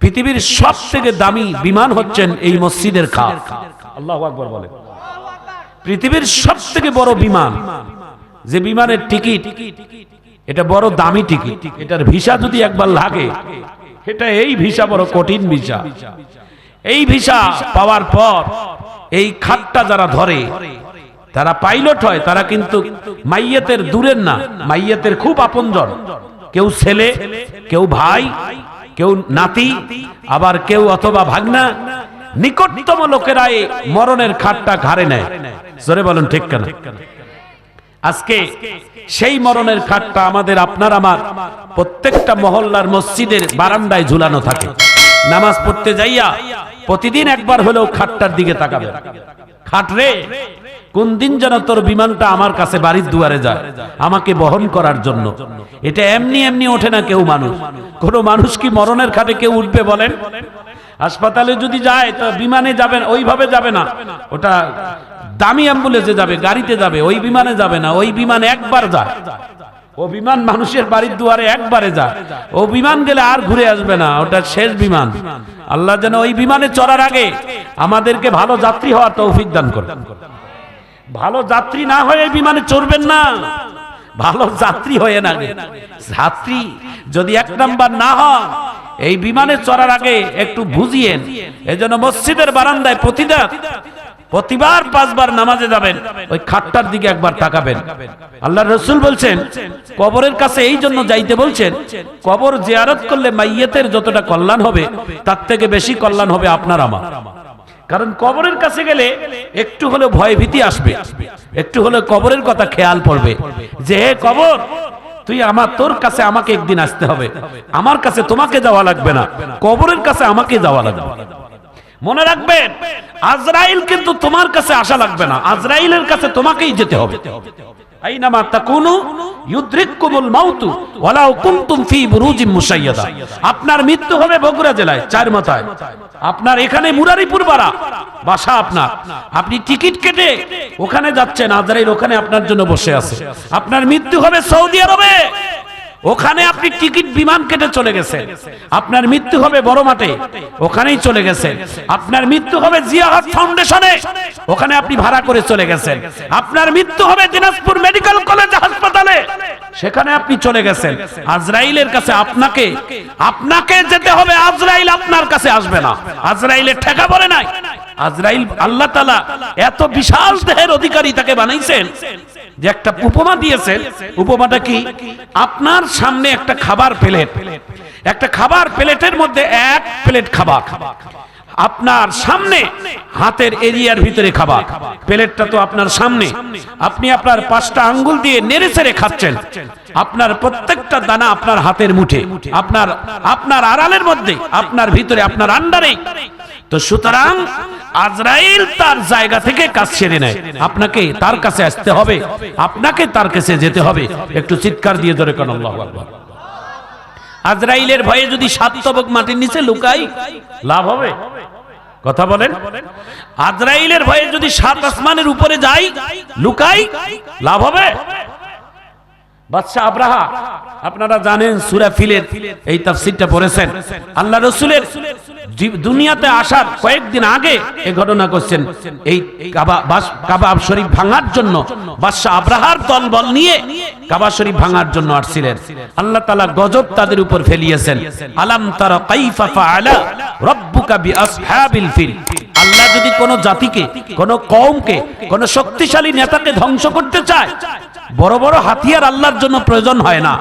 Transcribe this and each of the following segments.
পৃথিবীর সবথেকে দামি বিমান হচ্ছেন এই মসজিদের খাপ। আল্লাহু আকবার বলে। পৃথিবীর সবথেকে বড় বিমান, যে বিমানের টিকিট, এটা বড় দামি টিকিট। এটার ভিসা যদি একবার লাগে, এটা এই ভিসা বড় কঠিন ভিসা। এই ভিসা পাওয়ার পর এই খাটটা যারা ধরে, তারা পাইলট হয়, তারা কিন্তু মাইয়াতের দূরের না, মাইয়াতের খুব আপনজন। কেউ ছেলে, কেউ ভাই, কেউ নাতি, আবার কেউ অথবা ভাগনা, নিকটতম লোকেরা এই মরণের খাটটা ঘাড়ে নেয়। জোরে বলুন ঠিক কেনা? আজকে সেই মরণের খাটটা আমাদের আপনার আমার প্রত্যেকটা মহল্লার মসজিদের বারান্দায় ঝুলানো থাকে। নামাজ পড়তে যাইয়া প্রতিদিন একবার হলেও খাটটার দিকে তাকাবে। খাট রে, কোন দিন যেন তোর বিমানটা আমার কাছে বাড়ির দুয়ারে যায় আমাকে বহন করার জন্য। এটা এমনি এমনি ওঠে না কেউ মানুষ। কোন মানুষ কি মরণের খাটে কেউ উঠবে বলেন? হাসপাতালে যদি যায় তো বিমানে যাবেন, ওইভাবে যাবে না। ওটা দামি অ্যাম্বুলেন্সে যাবে, গাড়িতে যাবে, ওই বিমানে যাবে না। ওই বিমান একবার যায়, ও বিমান মানুষের বাড়ির দুয়ারে একবারে যায়। ও বিমান গেলে আর ঘুরে আসবে না, ওটা শেষ বিমান। আল্লাহ যেন ওই বিমানে চড়ার আগে আমাদেরকে ভালো যাত্রী হওয়ার তৌফিক দান করে। ভালো যাত্রী না হয়ে এই বিমানে চড়বেন না, ভালো যাত্রী হয়ে না। যাত্রী যদি এক নাম্বার না হয়, এই বিমানে চড়ার আগে একটু বুঝিয়েন। এজন্য মসজিদের বারান্দায় প্রতিবার 5 বার নামাজে যাবেন, ওই খাটটার দিকে একবার তাকাবেন। আল্লাহর রাসূল বলছেন, কবরের কাছে এই জন্য যাইতে বলছেন, কবর জিয়ারত করলে মাইয়াতের যতটা কল্যাণ হবে, তার থেকে বেশি কল্যাণ হবে আপনার আমার। কারণ কবরের কাছে গেলে একটু হলে ভয় ভীতি আসবে, একটু হলে কবরের কথা খেয়াল পড়বে যে হে কবর, তুই তোর কাছে আমাকে একদিন আসতে হবে, আমার কাছে তোমাকে যাওয়া লাগবে না, কবরের কাছে আমাকে যাওয়া লাগবে। মনে রাখবেন, আজরাইল কিন্তু তোমার কাছে আসা লাগবে না, আজরাইলের কাছে তোমাকেই যেতে হবে। আইনামা তাকুনু ইউদরিকুমুল মাউতু ওয়ালাউ কুনতুম ফি বুরুজিম মুশাইয়াদা। আপনার মৃত্যু হবে বগুড়া জেলায় চারমাথায়, আপনার এখানে মুরারিপুর পাড়া বাসা আপনার, আপনি টিকিট কেটে ওখানে যাচ্ছেন, আজরাইল ওখানে আপনার জন্য বসে আছে। আপনার মৃত্যু হবে সৌদি আরবে, ওখানে আপনি টিকিট বিমান কেটে চলে গেছেন। আপনার মৃত্যু হবে বড় মাঠে, ওখানেই চলে গেছেন। আপনার মৃত্যু হবে জিয়াহাত ফাউন্ডেশনে, ওখানে আপনি ভাড়া করে চলে গেছেন। আপনার মৃত্যু হবে দিনাজপুর মেডিকেল কলেজ হাসপাতালে, সেখানে আপনি চলে গেছেন। আজরাইলের কাছে আপনাকে যেতে হবে, আজরাইল আপনার কাছে আসবে না। আজরাইলের ঠেকা পড়ে নাই। আজরাইল আল্লাহ তাআলা এত বিশাল দেহের অধিকারী তাকে বানাইছেন যে একটা উপমা দিয়েছেন। উপমাটা কি? আপনার সামনে একটা খাবার প্লেট, একটা খাবার প্লেটের মধ্যে এক প্লেট খাবার, আপনার সামনে হাতের এরিয়ার ভিতরে খাবার, প্লেটটা তো আপনার সামনে, আপনি আপনার 5টা আঙ্গুল দিয়ে নেড়ে চেড়ে খাচ্ছেন। আপনার প্রত্যেকটা দানা আপনার হাতের মুঠে, আপনার আড়ালের মধ্যে, আপনার ভিতরে, আপনার আন্ডারে। তো সুতরাং আজরাইল তার জায়গা থেকে কাজ ছেড়ে নেয়, আপনাকে তার কাছে আসতে হবে, আপনাকে তার কাছে যেতে হবে। একটু চিৎকার দিয়ে ধরে কোন আল্লাহু আকবার। আজরাইলের ভয়ে যদি 7 তবক মাটির নিচে লুকাই, লাভ হবে? কথা বলেন। আজরাইলের ভয়ে যদি 7 আসমানের উপরে যাই, লুকাই, লাভ হবে? বাদশা আব্রাহা, আপনারা জানেন সূরা ফিলের এই তাফসীরটা পড়েছেন। আল্লাহ রাসূলের দুনিয়াতে আসার কয়েকদিন আগে এই ঘটনা করছেন। এই কাবা শরীফ ভাঙার জন্য বাদশা আব্রাহার দলবল নিয়ে কাবা শরীফ ভাঙার জন্য আসছিলেন। আল্লাহ তাআলা গজব তাদের উপর ফেলিয়েছেন। আলাম তারা কাইফা ফাআলা রাব্বুকা বিআসহাবিল ফিল। আল্লাহ যদি কোন জাতিকে, কোন কওমকে, কোন শক্তিশালী নেতাকে ধ্বংস করতে চায়, বড় বড় হাতিয়ার আল্লাহর জন্য প্রয়োজন হয় না,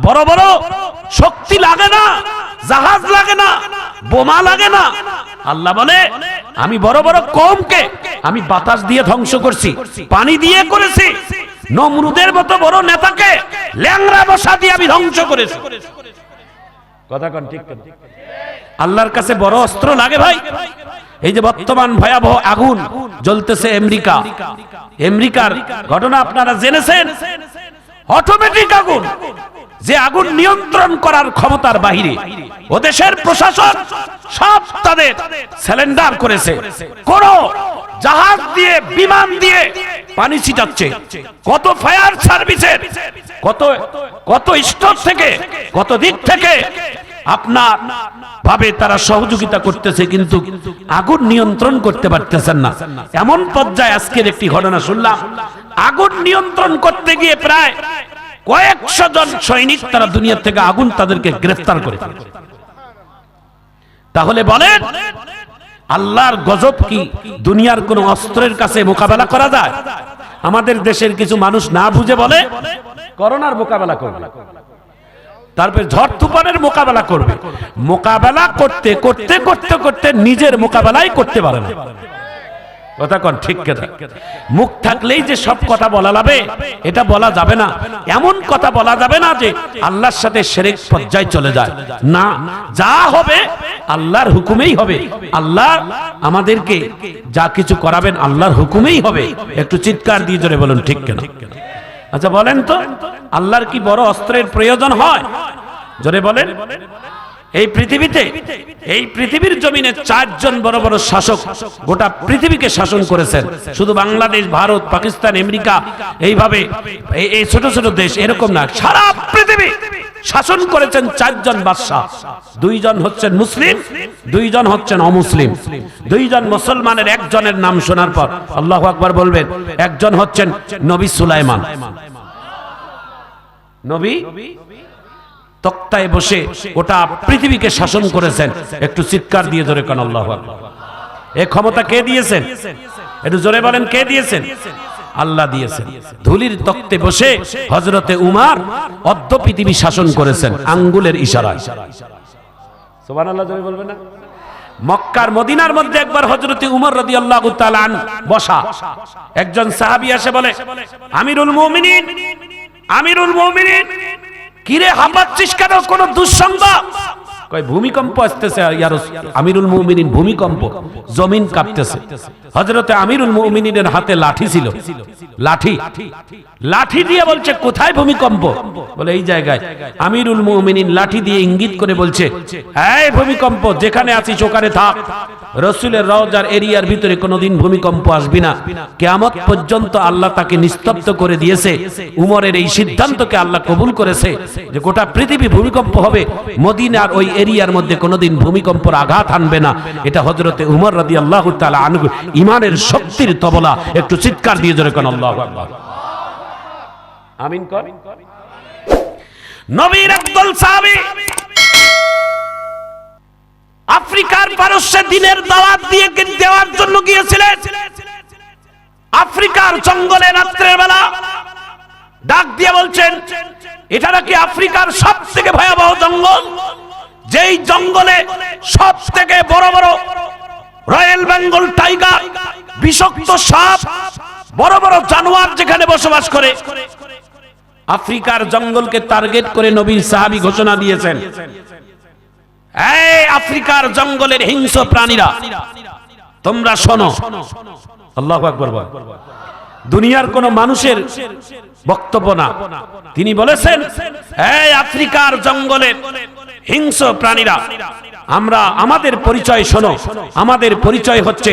বড় বড় শক্তি লাগে না, জাহাজ লাগে না, বোমা লাগে না। আল্লাহ বলে, আমি বড় বড় কওমকে আমি বাতাস দিয়ে ধ্বংস করছি, পানি দিয়ে করেছি। নমরুদের মতো বড় নেতাকে ল্যাংড়া বসা দিয়ে আমি ধ্বংস করেছি। কথা কোন ঠিক? আল্লাহর কাছে বড় অস্ত্র লাগে ভাই। এই যে বর্তমান ভয়াবহ আগুন জ্বলতেছে আমেরিকার ঘটনা আপনারা জেনেছেন। অটোমেটিক আগুন, যে আগুন নিয়ন্ত্রণ করার ক্ষমতার বাহিরে। ও দেশের প্রশাসন সব তাদের সিলিন্ডার করেছে, কোন জাহাজ দিয়ে, বিমান দিয়ে পানি ছিটাচ্ছে। কত ফায়ার সার্ভিসের, কত স্টোর থেকে, কত দিক থেকে আপনার ভাবে তারা সহযোগিতা করতেছে, কিন্তু আগুন নিয়ন্ত্রণ করতে পারতেছেন না। এমন পর্যায়ে আজকের একটি ঘটনা শুনলাম, আগুন নিয়ন্ত্রণ করতে গিয়ে প্রায় কয়েকশো জন সৈনিক তারা দুনিয়া থেকে আগুন তাদেরকে গ্রেফতার করে ফেলেছে। তাহলে বলেন, আল্লাহর গজব কি দুনিয়ার কোন অস্ত্রের কাছে মোকাবেলা করা যায়? আমাদের দেশের কিছু মানুষ না বুঝে বলে করোনার মোকাবেলা করবে, তারপর ঝড় তুফানের মোকাবেলা করবে। মোকাবেলা করতে করতে করতে করতে নিজের মোকাবেলাই করতে পারে না। কথা কোন ঠিক কেনা? মুখ থাকলেই যে সব কথা বলা যাবে এটা বলা যাবে না। এমন কথা বলা যাবে না যে আল্লাহর সাথে শিরক পর্যায়ে চলে যায়। না, যা হবে আল্লাহর হুকুমেই হবে। আল্লাহ আমাদেরকে যা কিছু করাবেন আল্লাহর হুকুমেই হবে। একটু চিৎকার দিয়ে জোরে বলুন ঠিক কেনা? আচ্ছা বলেন তো, আল্লাহর কি বড় অস্ত্রের প্রয়োজন হয়? জোরে বলেন। এই পৃথিবীতে, এই পৃথিবীর জমিনে 4 জন বড় বড় শাসক গোটা পৃথিবীকে শাসন করেছেন। শুধু বাংলাদেশ, ভারত, পাকিস্তান, আমেরিকা, এইভাবে এই ছোট ছোট দেশ এরকম না, সারা পৃথিবী শাসন করেছেন 4 জন বাদশা। 2 জন হচ্ছেন মুসলিম, 2 জন হচ্ছেন অমুসলিম। 2 জন মুসলমানের একজনের নাম শোনার পর আল্লাহু আকবার বলবেন। একজন হচ্ছেন নবী সুলাইমান। নবী তক্তায় বসে গোটা পৃথিবীকে শাসন করেছেন। একটু চিৎকার দিয়ে জোরে কান আল্লাহু আকবার। এই ক্ষমতা কে দিয়েছেন? একটু জোরে বলেন, কে দিয়েছেন? আল্লাহ দিয়েছেন। ধুলির তক্তে বসে হযরতে উমর অর্ধ পৃথিবী শাসন করেছেন আঙ্গুলের ইশারায়। সুবহানাল্লাহ জোরে বলবেন না? মক্কার মদিনার মধ্যে একবার হযরতে উমর রাদিয়াল্লাহু তাআলা আন বসা। একজন সাহাবী এসে বলে, আমিরুল মুমিনিন, আমিরুল মুমিনিন, কিরে হাঁপাচ্ছিস কেন? কোন দুঃসংবাদ? কয় ভূমিকম্প আসতেছে ইয়া রাসূল। আমিরুল মুমিনিন, ভূমিকম্প, জমিন কাঁপতেছে। হযরতে আমিরুল মুমিনিনের হাতে লাঠি ছিল, লাঠি, লাঠি দিয়ে বলছে কোথায় ভূমিকম্প? বলে এই জায়গায়। আমিরুল মুমিনিন লাঠি দিয়ে ইঙ্গিত করে বলছে, এই ভূমিকম্প যেখানে আছিস ওখানে থাক। রাসূলের রওজার এরিয়ার ভিতরে কোনোদিন ভূমিকম্প আসবি না। কিয়ামত পর্যন্ত আল্লাহ তাকে নিস্তব্ধ করে দিয়েছে। উমরের এই সিদ্ধান্তকে আল্লাহ কবুল করেছে যে গোটা পৃথিবী ভূমিকম্প হবে, মদিনার ওই এরিয়ার মধ্যে কোনোদিন ভূমিকম্পের আঘাত আনবে না। এটা হযরতে উমর রাদিয়াল্লাহু তাআলা আনহু ঈমানের শক্তির তবলা। একটু চিৎকার দিয়ে জোরে কোন আল্লাহু আকবার। আমিন কর। নবীর একদল সাহাবী আফ্রিকার পারস্যে দিনের দাওয়াত দিয়ে দেওয়ার জন্য গিয়েছিলেন। আফ্রিকার জঙ্গলে রাত্রের বেলা ডাক দিয়ে বলছেন, এটা নাকি আফ্রিকার সবথেকে ভয়াবহ জঙ্গল, যেই জঙ্গলে সবথেকে বড় বড় রয়্যাল বেঙ্গল টাইগার, বিষাক্ত সাপ, বড় বড় জানোয়ার যেখানে বসবাস করে। আফ্রিকার জঙ্গলকে টার্গেট করে নবীর সাহাবী ঘোষণা দিয়েছেন, এই আফ্রিকার জঙ্গলের হিংস্র প্রাণীরা তোমরা শোনো। আল্লাহু আকবার। দুনিয়ার কোন মানুষের বক্তব্য না, তিনি বলেছেন, এই আফ্রিকার জঙ্গলের হিংস্র প্রাণীরা, আমরা আমাদের পরিচয় শোনো। আমাদের পরিচয় হচ্ছে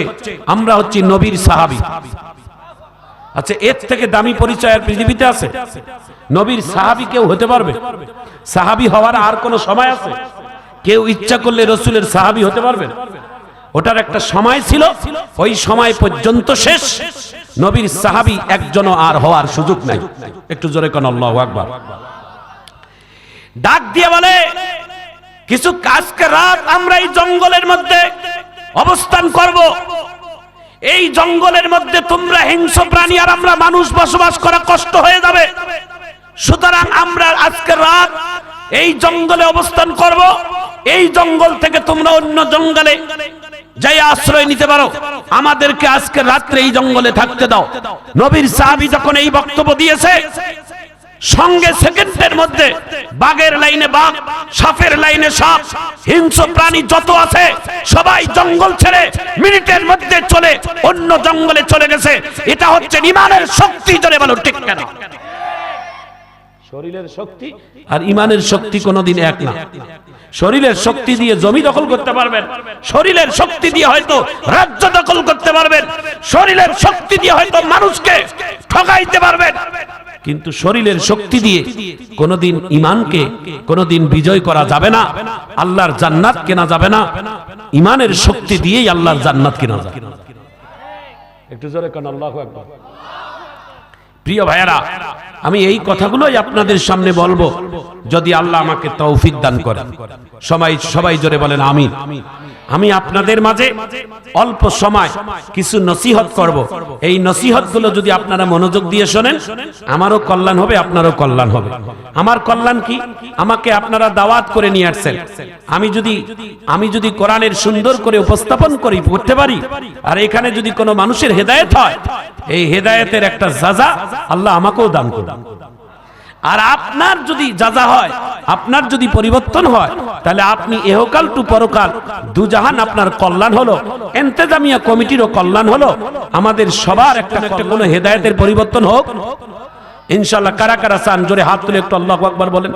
আমরা হচ্ছি নবীর সাহাবী। আচ্ছা, এর থেকে দামি পরিচয় আর পৃথিবীতে আছে? নবীর সাহাবী কেউ হতে পারবে? সাহাবী হওয়ার আর কোন সময় আছে? কেউ ইচ্ছা করলে রাসূলের সাহাবী হতে পারবে? ওটার একটা সময় ছিল, ওই সময় পর্যন্ত শেষ। নবীর সাহাবী একজনও আর হওয়ার সুযোগ নাই। একটু জোরে কোন আল্লাহু আকবার। ডাক দিয়ে বলে, কিছু আজকে রাত আমরা এই জঙ্গলের মধ্যে অবস্থান করব। এই জঙ্গলের মধ্যে তোমরা হিংস্র প্রাণী আর আমরা মানুষ বসবাস করা কষ্ট হয়ে যাবে। সুতরাং আমরা আজকে রাত এই জঙ্গলে অবস্থান করব। এই জঙ্গল থেকে তোমরা অন্য জঙ্গলে যাই আশ্রয় নিতে পারো, আমাদেরকে আজকে রাত্রে এই জঙ্গলে থাকতে দাও। নবীর সাহাবী যখন এই বক্তব্য দিয়েছে, সঙ্গে সেকেন্ডের মধ্যে বাঘের লাইনে বাঘ, সাপের লাইনে সাপ, হিংস্র প্রাণী যত আছে সবাই জঙ্গল ছেড়ে মিনিটের মধ্যে চলে অন্য জঙ্গলে চলে গেছে। এটা হচ্ছে ঈমানের শক্তি। জোরে বলো ঠিক কেন? শরীরের শক্তি আর ঈমানের শক্তি কোনোদিন এক না। শরীরের শক্তি দিয়ে জমি দখল করতে পারবেন, শরীরের শক্তি দিয়ে হয়তো রাজ্য দখল করতে পারবেন, শরীরের শক্তি দিয়ে হয়তো মানুষকে ঠকাইতে পারবেন, কিন্তু শরীরের শক্তি দিয়ে কোনোদিন ঈমানকে কোনোদিন বিজয় করা যাবে না, আল্লাহর জান্নাত কেনা যাবে না। ঈমানের শক্তি দিয়েই আল্লাহর জান্নাত কেনা যাবে। একটু জোরে কোন আল্লাহু আকবার। প্রিয় ভাইয়েরা, আমি এই কথাগুলোই আপনাদের সামনে বলবো যদি আল্লাহ আমাকে তৌফিক দান করে। সবাই জোরে বলেন আমিন। আমি আপনাদের মাঝে অল্প সময় কিছু নসিহত করব। এই নসিহতগুলো যদি আপনারা মনোযোগ দিয়ে শোনেন, আমারও কল্যাণ হবে, আপনারও কল্যাণ হবে। আমার কল্যাণ কি? আমাকে আপনারা দাওয়াত করে নিয়ে আসছেন। আমি যদি কোরআনের সুন্দর করে উপস্থাপন করি, পড়তে পারি, আর এখানে যদি কোনো মানুষের হেদায়েত হয়, এই হেদায়েতের একটা সাজা আল্লাহ আমাকেও দান করুন। আর আপনার যদি যাজা হয়, আপনার যদি পরিবর্তন হয়, তাহলে আপনি এহকাল টু পরকাল দুজাহান আপনার কল্যাণ হলো, ইন্তেজামিয়া কমিটিরও কল্যাণ হলো। আমাদের সবার একটা কোনো হেদায়েতের পরিবর্তন হোক ইনশাআল্লাহ। কারা কারা চান জোরে হাত তুলে একটু আল্লাহু আকবার বলেন।